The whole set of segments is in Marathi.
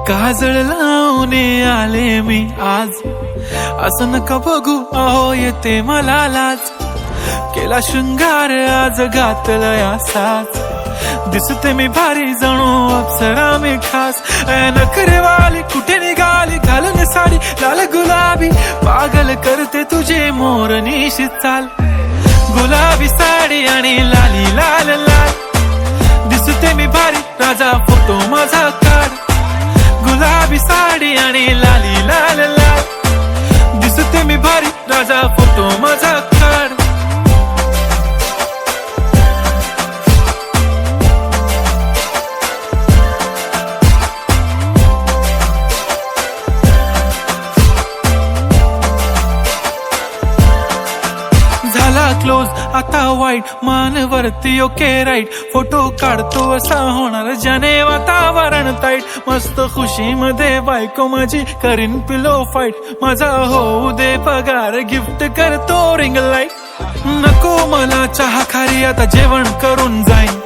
काजळ लावून आले मी आज, असं नका बघू अहो येते मला लाज. केला शृंगार आज घातला साज, दिसते मी भारी जणू अप्सरा मी खास. नखरेवाली कुठे निघाली घालून साडी लाल गुलाबी, पागल करते तुझे मोरनीशी चाल. गुलाबी साडी आणि लाली लाल लाल, दिसते मी भारी राजा फोटो माझा काढ. गुलाबी साडी आणि लाली लाल लाल, दिसते मी भारी राजा फोटो माझा काढ. झाला क्लोज आता वाईट, मान वरती ओके राईट. फोटो काढतो असा होणार ज्याने वातावरण ताईट. मस्त खुशी मध्ये बायको माझी करीन पिलो फाईट. माझा होऊ दे पगार गिफ्ट करतो रिंग लाईट. नको मला चहा खारी आता जेवण करून जाईन.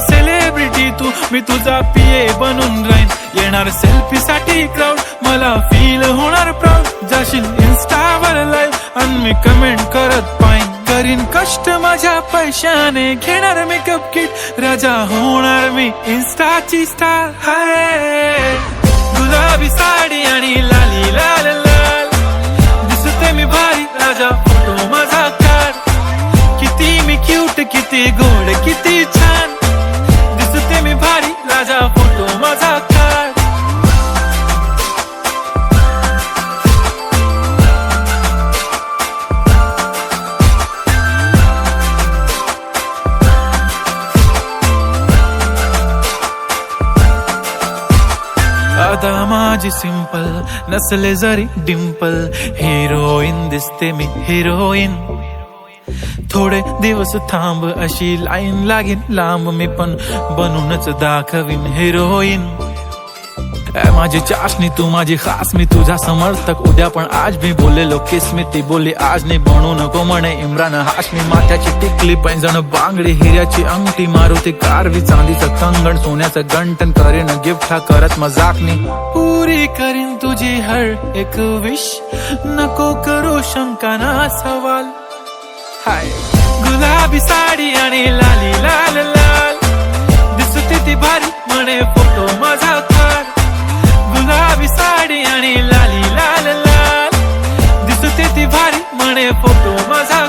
सेलिब्रिटी तू मी तुझा पिये बनून राहीन. येणार सेल्फी साठी क्राऊड मला फील होणार प्राऊड. जाशील इन्स्टावर लाईव्ह आणि मी कमेंट करत पाईन. करीन कष्ट माझ्या पैशाने घेणार मेकअप किट. राजा होणार मी इन्स्टाची स्टार. हाय गुलाबी साडी आणि लाली लाल लाल, दिसते मी भारी राजा फोटो माझा काढ. किती मी क्यूट किती गोड किती छान, दिसते मी भारी राजा फोटो माझा काढ. अदा माझी सिंपल नसले जरी डिंपल, हिरोईन दिसते मी हिरोईन. थोडे दिवस थांब अशी लाईन लागेल लांब, मी पण बनूनच दाखवीन हिरोईन. माझी चाशनी तू माझी खास, मी तुझा समर्थक उद्या पण आज. मी बोललेलो किस मी ती बोलली आज नाही. बनू नको म्हणे इम्रान हाशमी. माथ्याची टिकली पैंजण बांगडी हिऱ्याची अंगठी, मारुती कारवी चांदीचं कंगण सोन्याचं गंटन. करीन गिफ्ट हा करत मजाकनी, पुरी करीन तुझी हर एक विश. नको करू शंका ना सवाल. हाय गुलाबी साडी आणि लाली लाल लाल, दिसते ती भारी म्हणे फोटो माझा काढ. गुलाबी साडी आणि लाली लाल लाल, दिसते ती भारी म्हणे फोटो माझा.